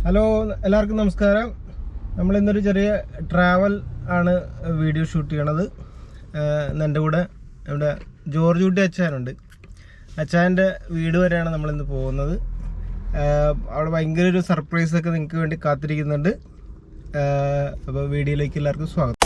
Hello, എല്ലാവർക്കും നമസ്കാരം. നമ്മളിന്നൊരു ചെറിയ ട്രാവൽ ആണ് വീഡിയോ ഷൂട്ട് ചെയ്യണത്. എൻ്റെ കൂടെ ഇവിടെ ജോർജ് കുട്ടി അച്ചായനുണ്ട്. അച്ചായൻ്റെ വീട് വരെയാണ് നമ്മളിന്ന് പോകുന്നത്. അവിടെ ഭയങ്കര ഒരു സർപ്രൈസൊക്കെ നിങ്ങൾക്ക് വേണ്ടി കാത്തിരിക്കുന്നുണ്ട്. അപ്പോൾ വീഡിയോയിലേക്ക് എല്ലാവർക്കും സ്വാഗതം.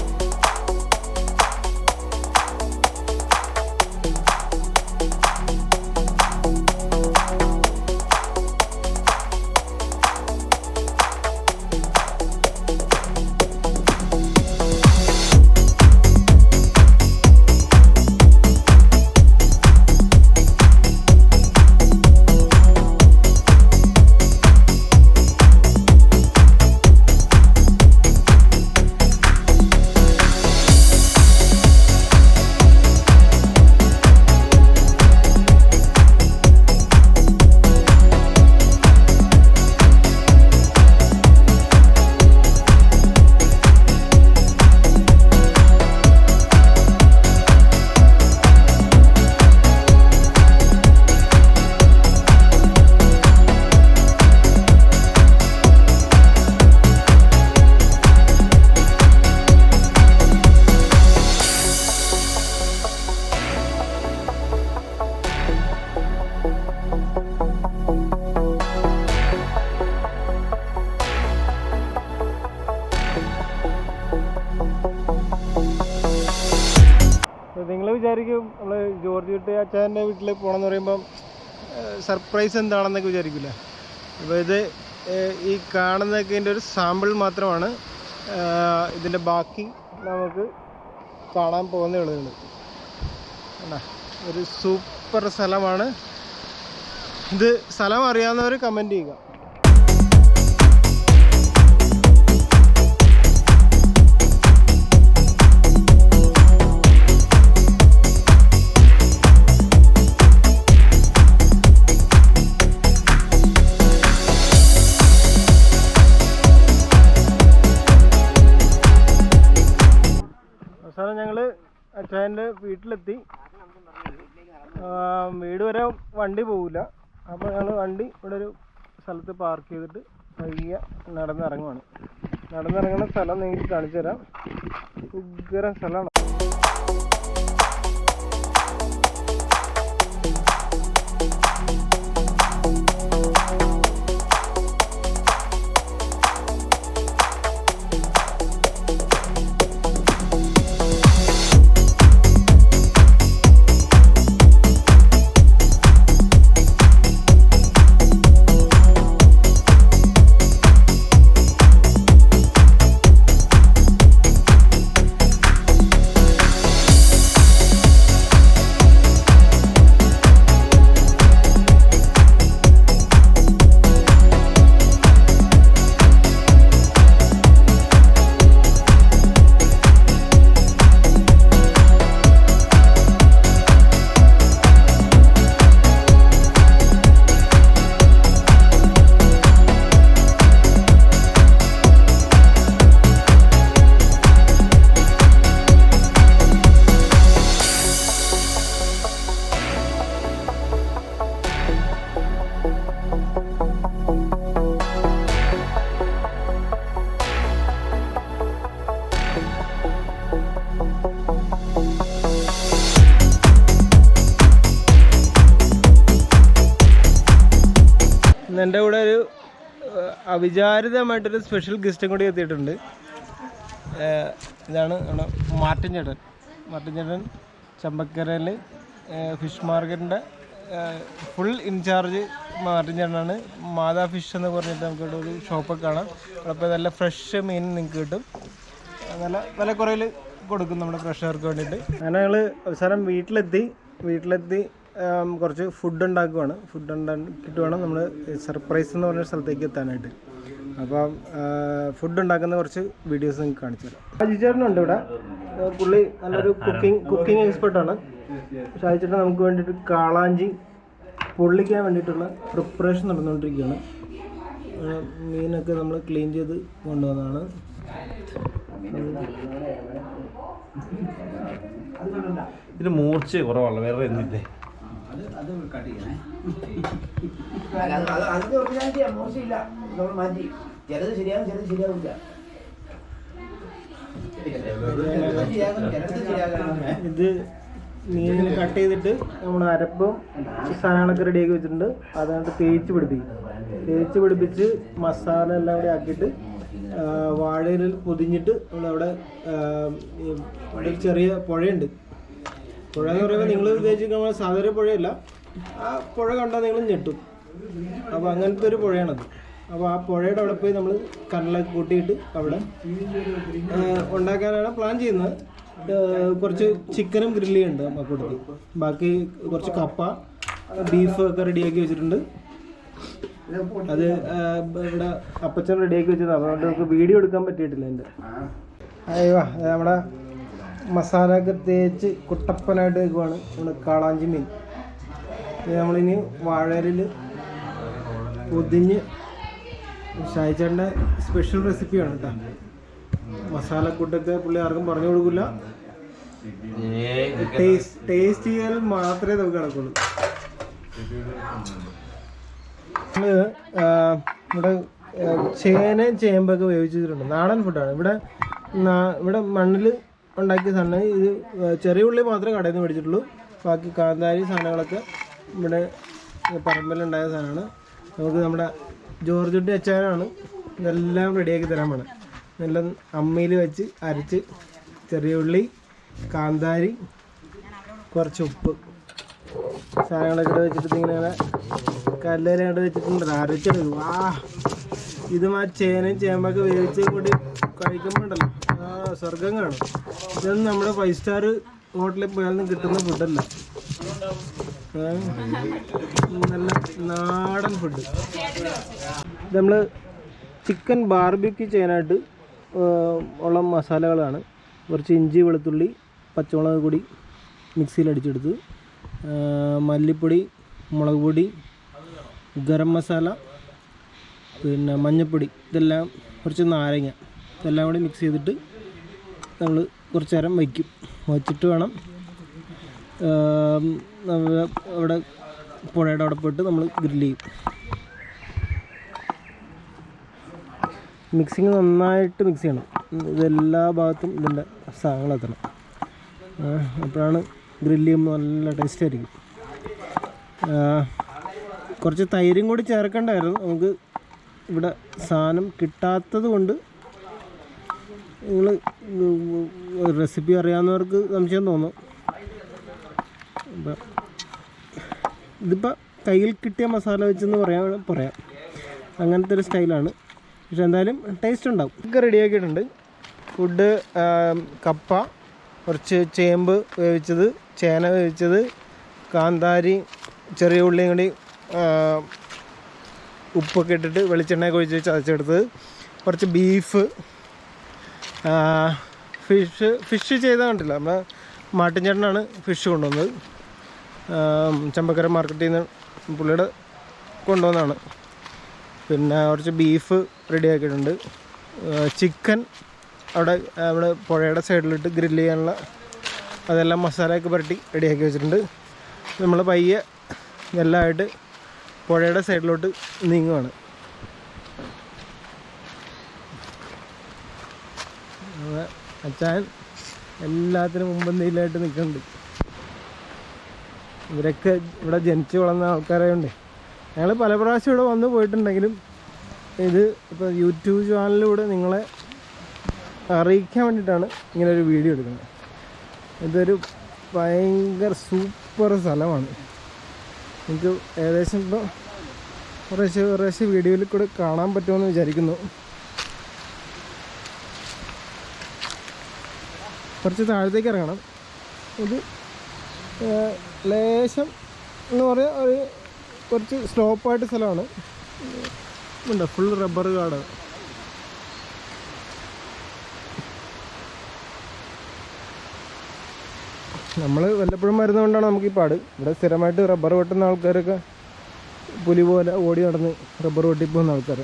നിങ്ങൾ വിചാരിക്കും നമ്മൾ ജോർജ് കുട്ടി അച്ചായൻ്റെ വീട്ടിൽ പോകണമെന്ന് പറയുമ്പം സർപ്രൈസ് എന്താണെന്നൊക്കെ വിചാരിക്കില്ല. അപ്പോൾ ഇത് ഈ കാണുന്നതൊക്കെ ഇതിൻ്റെ ഒരു സാമ്പിൾ മാത്രമാണ്. ഇതിൻ്റെ ബാക്കി നമുക്ക് കാണാൻ പോകുന്നേ ഉള്ളൂ. ഒരു സൂപ്പർ സ്ഥലമാണ് ഇത്. സ്ഥലം അറിയാവുന്നവർ കമൻറ്റ് ചെയ്യുക. അവസാനം ഞങ്ങൾ അച്ചായൻ്റെ വീട്ടിലെത്തി. വീട് വരെ വണ്ടി പോവില്ല. അപ്പോൾ ഞങ്ങൾ വണ്ടി ഇവിടെ ഒരു സ്ഥലത്ത് പാർക്ക് ചെയ്തിട്ട് പയ്യെ നടന്നിറങ്ങുവാണ്. നടന്നിറങ്ങുന്ന സ്ഥലം നിങ്ങൾക്ക് കാണിച്ചു തരാം. ഉഗ്ര സ്ഥലമാണ്. എൻ്റെ കൂടെ ഒരു അവിചാരിതമായിട്ടൊരു സ്പെഷ്യൽ ഗസ്റ്റും കൂടി എത്തിയിട്ടുണ്ട്. ഇതാണ് നമ്മുടെ മാർട്ടിൻ ചേട്ടൻ. മാർട്ടിൻ ചേട്ടൻ ചമ്പക്കരയിൽ ഫിഷ് മാർക്കറ്റിൻ്റെ ഫുൾ ഇൻചാർജ് മാർട്ടിൻ ചേട്ടനാണ്. മാതാ ഫിഷ് എന്ന് പറഞ്ഞിട്ട് നമുക്കിവിടെ ഒരു ഷോപ്പൊക്കെ കാണാം. അപ്പോൾ നല്ല ഫ്രഷ് മീൻ നിങ്ങൾക്ക് കിട്ടും. നല്ല വില കുറയിൽ കൊടുക്കും നമ്മുടെ ഫ്രഷുകാർക്ക് വേണ്ടിയിട്ട്. അങ്ങനെ ഞങ്ങൾ അവസാനം വീട്ടിലെത്തി കുറച്ച് ഫുഡ് ഉണ്ടാക്കുവാണ്. ഫുഡ് ഉണ്ടാക്കിയിട്ട് വേണം നമ്മൾ സർപ്രൈസ് എന്ന് പറഞ്ഞ സ്ഥലത്തേക്ക് എത്താനായിട്ട്. അപ്പം ഫുഡ് ഉണ്ടാക്കുന്ന കുറച്ച് വീഡിയോസ് നിങ്ങൾക്ക് കാണിച്ചു തരാം. ഷാജിച്ചേട്ടനുണ്ട് ഇവിടെ. പുള്ളി നല്ലൊരു കുക്കിംഗ് എക്സ്പെർട്ടാണ്. ഷാജിച്ചേട്ടൻ നമുക്ക് വേണ്ടിയിട്ട് കാളാഞ്ചി പൊള്ളിക്കാൻ വേണ്ടിയിട്ടുള്ള പ്രിപ്പറേഷൻ നടന്നുകൊണ്ടിരിക്കുകയാണ്. മീനൊക്കെ നമ്മൾ ക്ലീൻ ചെയ്ത് കൊണ്ടുവന്നതാണ്. ഇതിന് മൂർച്ച കുറവാണ്, വേറെ എന്നില്ലേ? അത് കട്ട് ചെയ്യണേ. അതിന്റെ ഒറിജിനാലിറ്റിയാ, മോശമില്ല. നമ്മൾ മാറ്റി ചിലത് ശരിയാകും, ചിലത് ശരിയാവില്ല. ഇത് മീനിന് കട്ട് ചെയ്തിട്ട് നമ്മൾ അരപ്പും സാധനങ്ങളൊക്കെ റെഡിയാക്കി വെച്ചിട്ടുണ്ട്. അതുകൊണ്ട് തേച്ച് പിടിപ്പിച്ച് മസാല എല്ലാം കൂടി ആക്കിയിട്ട് വാഴയിൽ പൊതിഞ്ഞിട്ട് നമ്മളവിടെ ഒരു ചെറിയ പുഴയുണ്ട്. പുഴ എന്ന് പറയുമ്പോൾ നിങ്ങൾ ഉദ്ദേശിക്കുന്ന നമ്മൾ സാധാരണ പുഴയല്ല, ആ പുഴ കണ്ടാൽ നിങ്ങൾ ഞെട്ടും. അപ്പോൾ അങ്ങനത്തെ ഒരു പുഴയാണത്. അപ്പോൾ ആ പുഴയുടെ അവിടെ പോയി നമ്മൾ കടലൊക്കെ കൂട്ടിയിട്ട് അവിടെ ഉണ്ടാക്കാനാണ് പ്ലാൻ ചെയ്യുന്നത്. കുറച്ച് ചിക്കനും ഗ്രില്ല് ചെയ്യുന്നുണ്ട് മക്കൂട്ടത്തിൽ. ബാക്കി കുറച്ച് കപ്പ, ബീഫ് ഒക്കെ റെഡിയാക്കി വെച്ചിട്ടുണ്ട്. അത് ഇവിടെ അപ്പച്ചൻ റെഡിയാക്കി വെച്ചത്, അതുകൊണ്ട് നമുക്ക് വീഡിയോ എടുക്കാൻ പറ്റിയിട്ടില്ല എൻ്റെ. അയ്യോ, നമ്മുടെ മസാല ഒക്കെ തേച്ച് കുട്ടപ്പനായിട്ട് വെക്കുവാണ് നമ്മുടെ കാളാഞ്ചി മീൻ. ഇത് നമ്മളിനി വാഴയിൽ പൊതിഞ്ഞ് ഷായിച്ചേട്ടൻ്റെ സ്പെഷ്യൽ റെസിപ്പിയാണ് കേട്ടോ. മസാലക്കൂട്ടൊക്കെ പുള്ളി ആർക്കും പറഞ്ഞു കൊടുക്കില്ല, ടേസ്റ്റ് ചെയ്യാൻ മാത്രമേ നമുക്ക് നടക്കുള്ളൂ. ഇവിടെ ചേനയും ചേമ്പൊക്കെ വേവിച്ചിട്ടുണ്ട്. നാടൻ ഫുഡാണ്. ഇവിടെ മണ്ണിൽ ഉണ്ടാക്കിയ സാധനം. ഇത് ചെറിയ ഉള്ളി മാത്രമേ കടയിൽ നിന്ന് മേടിച്ചിട്ടുള്ളൂ. ബാക്കി കാന്താരി സാധനങ്ങളൊക്കെ ഇവിടെ പറമ്പിലുണ്ടായ സാധനമാണ്. നമുക്ക് നമ്മുടെ ജോർജ് കുട്ടി അച്ചാനാണ് ഇതെല്ലാം റെഡിയാക്കി തരാൻ വേണം. എല്ലാം അമ്മയിൽ വെച്ച് അരച്ച് ചെറിയ ഉള്ളി, കാന്താരി, കുറച്ച് ഉപ്പ് സാധനങ്ങളൊക്കെ വെച്ചിട്ട് ഇങ്ങനെ കല്ലേര വെച്ചിട്ടുണ്ട്. അരച്ചെടുക്കും. ഇതും ആ ചേനയും ചേമ്പൊക്കെ വേവിച്ച് കൂടി കഴിക്കുമ്പോൾ ഉണ്ടല്ലോ, സ്വർഗം കാണും. ഇതൊന്നും നമ്മുടെ 5 സ്റ്റാർ ഹോട്ടലിൽ പോയാലും കിട്ടുന്ന ഫുഡല്ല. നല്ല നാടൻ ഫുഡ്. ഇത് നമ്മൾ ചിക്കൻ ബാർബിക്യൂ ചെയ്യാനായിട്ട് ഉള്ള മസാലകളാണ്. കുറച്ച് ഇഞ്ചി, വെളുത്തുള്ളി, പച്ചമുളക് കൂടി മിക്സിയിൽ അടിച്ചെടുത്ത്, മല്ലിപ്പൊടി, മുളക് പൊടി, ഗരം മസാല, പിന്നെ മഞ്ഞൾപ്പൊടി, ഇതെല്ലാം കുറച്ച് നാരങ്ങ, ഇതെല്ലാം കൂടി മിക്സ് ചെയ്തിട്ട് നമ്മൾ കുറച്ച് നേരം വച്ചിട്ട് വേണം അവിടെ പുഴയുടെ അവിടെ പോയിട്ട് നമ്മൾ ഗ്രില്ല് ചെയ്യും. മിക്സിങ് നന്നായിട്ട് മിക്സ് ചെയ്യണം. ഇതെല്ലാ ഭാഗത്തും ഇതിൻ്റെ സാധനങ്ങൾ എത്തണം. അപ്പോഴാണ് ഗ്രില്ല് ചെയ്യുമ്പോൾ നല്ല ടേസ്റ്റ് ആയിരിക്കും. കുറച്ച് തൈരും കൂടി ചേർക്കേണ്ടായിരുന്നു. നമുക്ക് ഇവിടെ സാധനം കിട്ടാത്തത് കൊണ്ട് നിങ്ങൾ റെസിപ്പി അറിയാവുന്നവർക്ക് സംശയം തോന്നും. ഇതിപ്പോൾ കയ്യിൽ കിട്ടിയ മസാല വെച്ചെന്ന് പറയാം. അങ്ങനത്തെ ഒരു സ്റ്റൈലാണ്. പക്ഷെ എന്തായാലും ടേസ്റ്റ് ഉണ്ടാവും. ഒക്കെ റെഡിയാക്കിയിട്ടുണ്ട്. ഫുഡ് കപ്പ, കുറച്ച് ചേമ്പ് വേവിച്ചത്, ചേന വേവിച്ചത്, കാന്താരി, ചെറിയ ഉള്ളിയും കൂടി ഉപ്പൊക്കെ ഇട്ടിട്ട് വെളിച്ചെണ്ണയൊക്കെ ഒഴിച്ച് ചതച്ചെടുത്തത്, കുറച്ച് ബീഫ്, ഫിഷ് ചെയ്താൽ കണ്ടില്ല. നമ്മുടെ മാട്ടിൻചേട്ടനാണ് ഫിഷ് കൊണ്ടുവന്നത്. ചമ്പക്കര മാർക്കറ്റിൽ നിന്ന് പുള്ളിയുടെ കൊണ്ടുവന്നതാണ്. പിന്നെ കുറച്ച് ബീഫ് റെഡിയാക്കിയിട്ടുണ്ട്. ചിക്കൻ അവിടെ പുഴയുടെ സൈഡിലിട്ട് ഗ്രില്ല് ചെയ്യാനുള്ള അതെല്ലാം മസാലയൊക്കെ പുരട്ടി റെഡിയാക്കി വെച്ചിട്ടുണ്ട്. നമ്മൾ പയ്യെ എല്ലാമായിട്ട് പുഴയുടെ സൈഡിലോട്ട് നീങ്ങുകയാണ്. അച്ചാൻ എല്ലാത്തിനും മുമ്പന്തിയിലായിട്ട് നിൽക്കുന്നുണ്ട്. ഇവരൊക്കെ ഇവിടെ ജനിച്ചു വളർന്ന ആൾക്കാരായതുകൊണ്ട് ഞങ്ങൾ പല പ്രാവശ്യം ഇവിടെ വന്ന് പോയിട്ടുണ്ടെങ്കിലും ഇത് ഇപ്പോൾ യൂട്യൂബ് ചാനലിലൂടെ നിങ്ങളെ അറിയിക്കാൻ വേണ്ടിയിട്ടാണ് ഇങ്ങനൊരു വീഡിയോ എടുക്കുന്നത്. ഇതൊരു ഭയങ്കര സൂപ്പർ സ്ഥലമാണ്. എനിക്ക് ഏകദേശം ഇപ്പോൾ കുറേശ്ശെ വീഡിയോയിൽ കൂടെ കാണാൻ പറ്റുമെന്ന് വിചാരിക്കുന്നു. കുറച്ച് താഴത്തേക്ക് ഇറങ്ങണം. ഇത് ലേശം എന്ന് പറയാൻ ഒരു കുറച്ച് സ്ലോപ്പായിട്ട് സ്ഥലമാണ്. ഉണ്ട് ഫുൾ റബ്ബർ കാട്. നമ്മൾ വല്ലപ്പോഴും വരുന്നതുകൊണ്ടാണ് നമുക്ക് ഈ പാട്. ഇവിടെ സ്ഥിരമായിട്ട് റബ്ബർ വെട്ടുന്ന ആൾക്കാരൊക്കെ പുലി പോലെ ഓടി നടന്ന് റബ്ബർ വെട്ടി പോകുന്ന ആൾക്കാർ.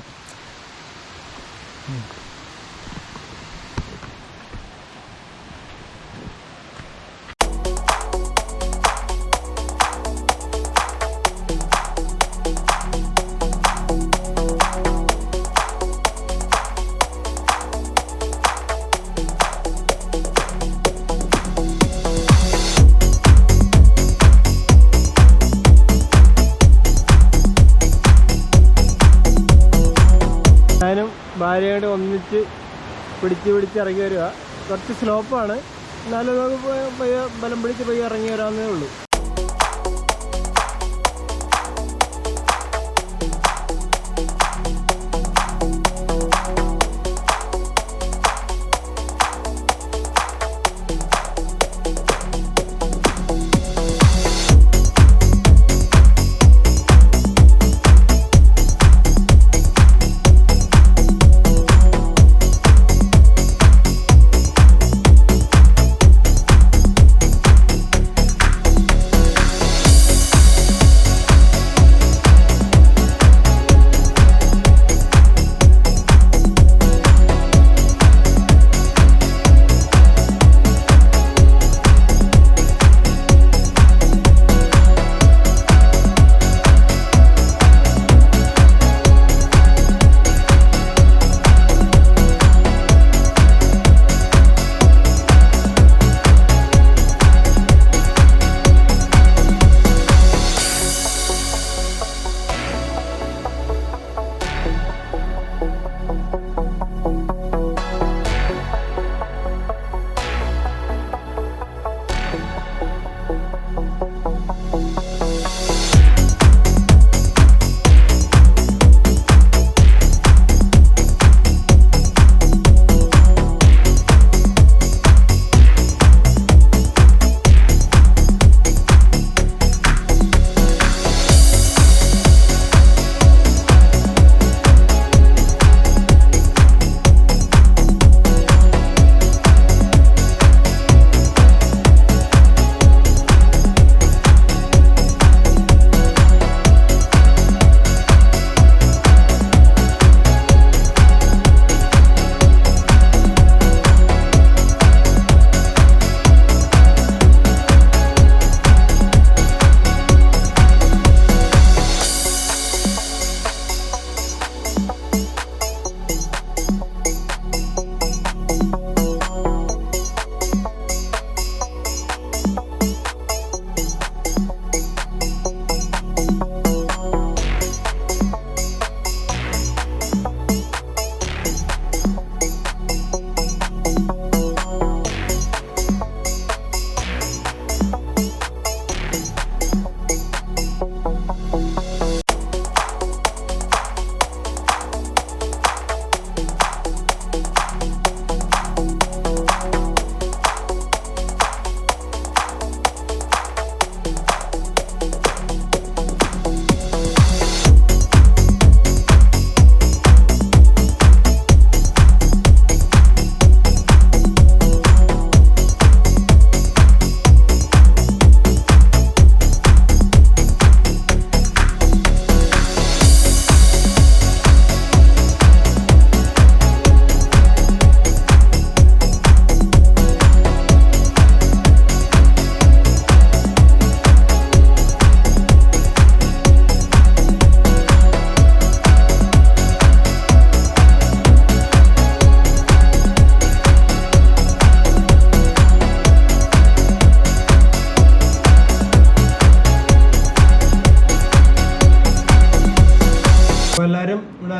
എല്ലാവരെയും കൂടി ഒന്നിച്ച് പിടിച്ച് ഇറങ്ങി വരിക. കുറച്ച് സ്ലോപ്പാണ്, എന്നാലും നമുക്ക് പയ്യെ ബലം പിടിച്ച് പയ്യെ ഇറങ്ങി വരാവുന്നേ ഉള്ളൂ.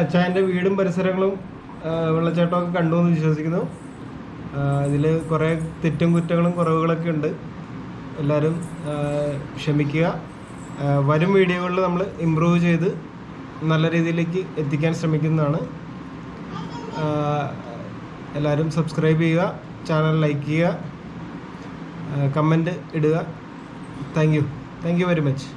അച്ചായൻ്റെ വീടും പരിസരങ്ങളും വെള്ളച്ചാട്ടമൊക്കെ കണ്ടു എന്ന് വിശ്വസിക്കുന്നു. ഇതിൽ കുറേ തെറ്റും കുറ്റങ്ങളും കുറവുകളൊക്കെ ഉണ്ട്. എല്ലാവരും ക്ഷമിക്കുക. വരും വീഡിയോകളിൽ നമ്മൾ ഇമ്പ്രൂവ് ചെയ്ത് നല്ല രീതിയിലേക്ക് എത്തിക്കാൻ ശ്രമിക്കുന്നതാണ്. എല്ലാവരും സബ്സ്ക്രൈബ് ചെയ്യുക, ചാനൽ ലൈക്ക് ചെയ്യുക, കമൻറ്റ് ഇടുക. Thank you very much.